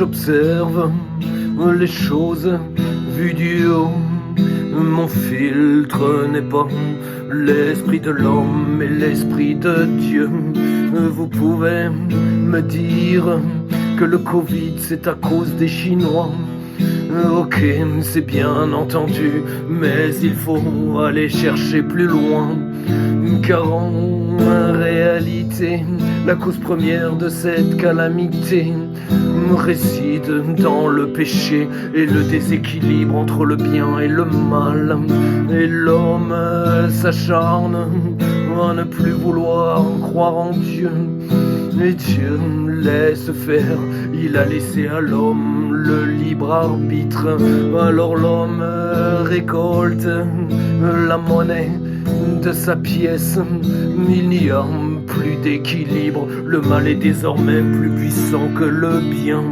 J'observe les choses vues du haut. Mon filtre n'est pas l'esprit de l'homme, mais l'esprit de Dieu. Vous pouvez me dire que le Covid c'est à cause des Chinois. Ok, c'est bien entendu, mais il faut aller chercher plus loin. Car en réalité, la cause première de cette calamité réside dans le péché et le déséquilibre entre le bien et le mal. Et l'homme s'acharne à ne plus vouloir croire en Dieu. Et Dieu laisse faire, il a laissé à l'homme le libre arbitre. Alors l'homme récolte la monnaie de sa pièce. Il n'y a plus d'équilibre, le mal est désormais plus puissant que le bien.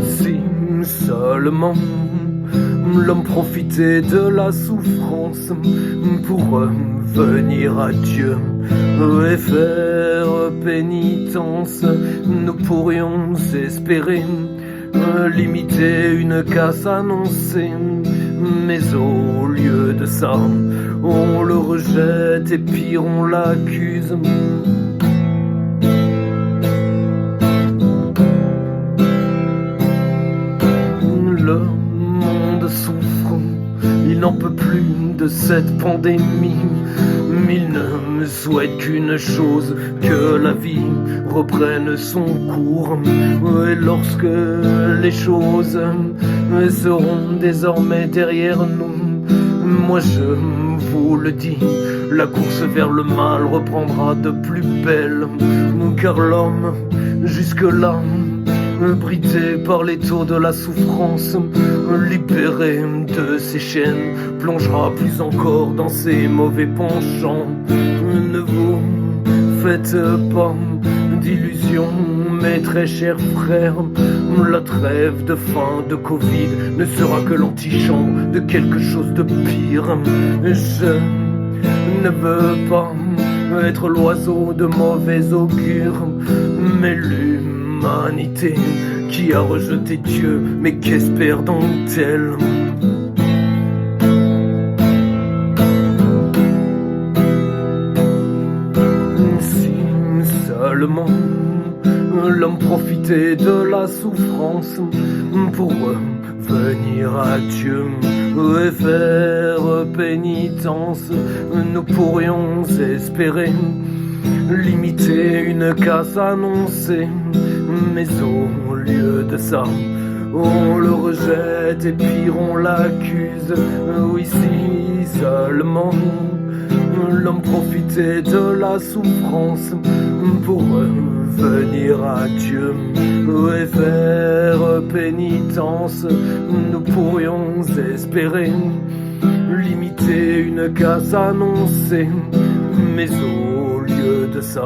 Si seulement l'homme profitait de la souffrance pour revenir à Dieu et faire pénitence, nous pourrions espérer limiter une casse annoncée. Mais au lieu de ça, on le rejette et pire on l'accuse. Le monde souffre, il n'en peut plus de cette pandémie. Il ne souhaite qu'une chose, que la vie reprenne son cours. Et lorsque les choses seront désormais derrière nous, moi je vous le dis, la course vers le mal reprendra de plus belle. Car l'homme, jusque-là, bridé par l'étau de la souffrance, libéré de ses chaînes, plongera plus encore dans ses mauvais penchants. Ne vous faites pas d'illusions, mes très chers frères, la trêve de fin de Covid ne sera que l'antichamp de quelque chose de pire. Je ne veux pas être l'oiseau de mauvais augure, mais l'humanité qui a rejeté Dieu, mais qu'espère donc-elle? Si seulement l'homme profitait de la souffrance pour venir à Dieu et faire pénitence, nous pourrions espérer limiter une casse annoncée. Mais au lieu de ça, on le rejette et pire on l'accuse. Oui, si seulement l'homme profitait de la souffrance pour revenir à Dieu et faire pénitence, nous pourrions espérer limiter une casse annoncée. Mais au lieu de ça,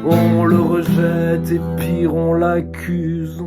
on le rejette et pire on l'accuse.